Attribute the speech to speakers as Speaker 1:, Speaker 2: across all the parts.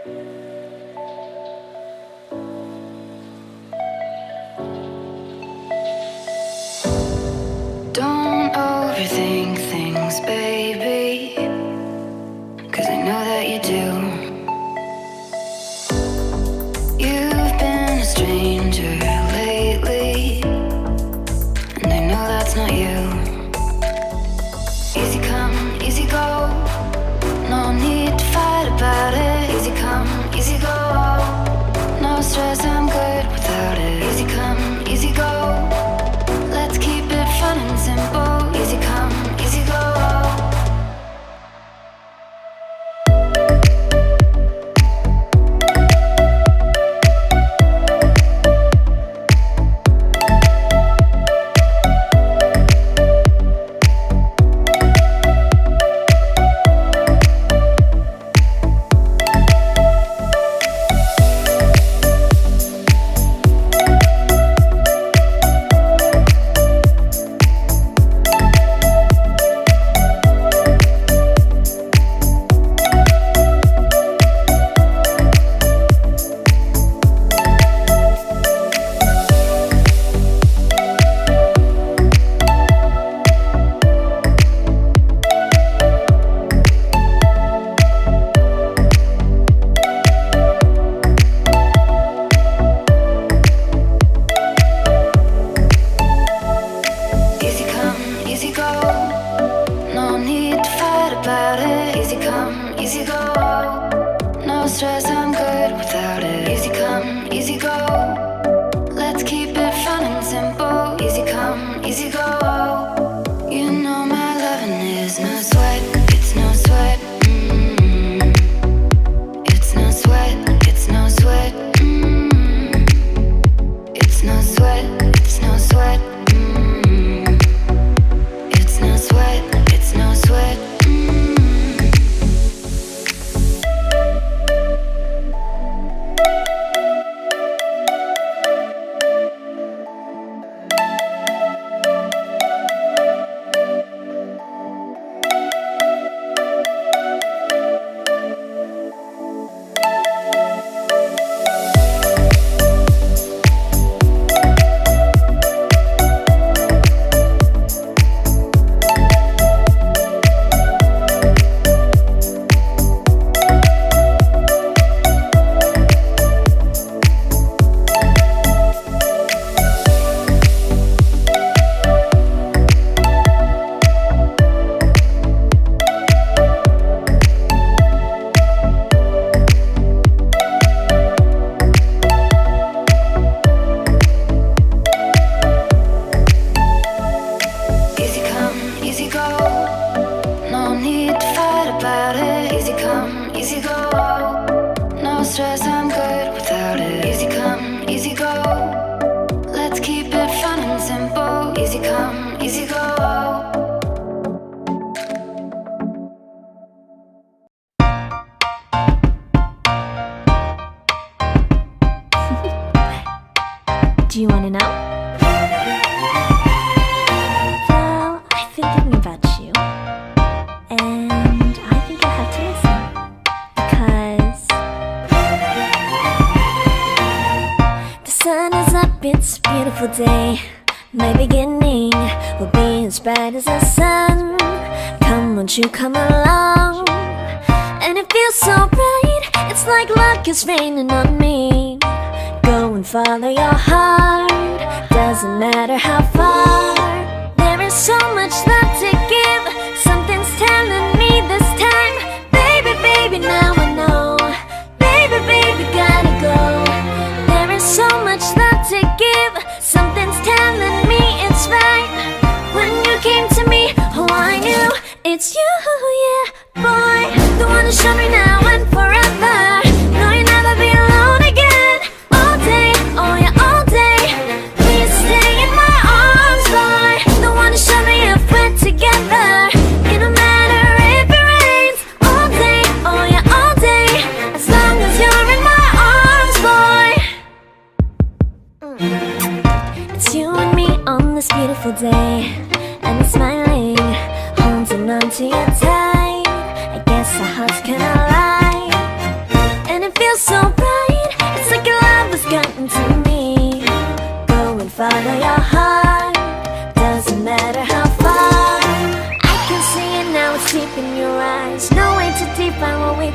Speaker 1: Don't overthink things, baby, 'cause I know that you do. You've been a stranger lately, and I know that's not you. Easy come, easy go, no need to fight about it. Easy come, easy go, no stress, I'm good without it. Easy come, easy go, let's keep it fun and simple. Easy come, easy go.
Speaker 2: Do you want to know? Well, I've been thinking about you, and I think you'll have to listen, because the sun is up, it's a beautiful day. My beginning will be as bright as the sun. Come, won't you come along? And it feels so bright, it's like luck is raining on me. Go and follow your heart, doesn't matter how far. There is so much love to give, something's telling me this time. Baby, baby, now I know. Baby, baby, gotta go. There is so much love to give, something's telling me it's right. When you came to me, oh, I knew it's you, yeah, boy. The one to show me now and forever. No, you'll never be alone again. All day, oh yeah, all day. Please stay in my arms, boy. The one to show me if we're together. It don't matter if it rains. All day, oh yeah, all day. As long as you're in my arms, boy. It's you and me on this beautiful day, and it's smiling, holding on to you tight. I guess our hearts can align, and it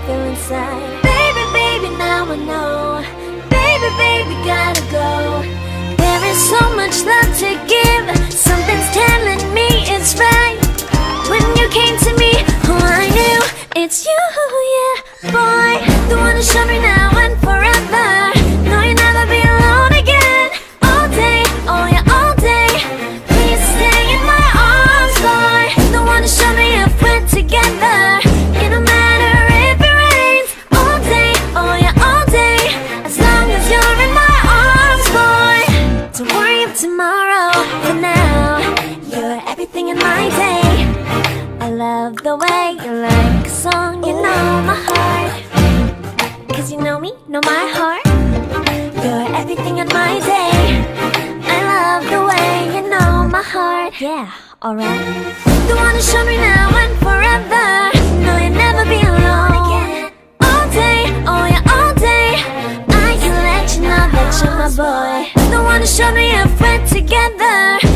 Speaker 2: feel inside. Baby, baby, now I know. Baby, baby, gotta go. There is so much love to give. Something's telling me it's right. When you came to me, oh, I knew it's you, yeah, boy. The one to show me now and forever. No, you'll never be alone again. All day, oh yeah, all day. Please stay in my arms, boy. The one to show me if we're together. It don't matter if it rains. All day, oh yeah, all day. As long as you're in my arms, boy. Don't worry of tomorrow. For now, you're everything in my day. I love the way you like a song, you know my heart. Cause you know me, know my heart. You're everything in my day. I love the way you know my heart. Yeah, alright. The one to show me now and forever. No, you'll never be alone again. All day, oh yeah, all day. I can let you know that you're my boy. The one to show me if we're together.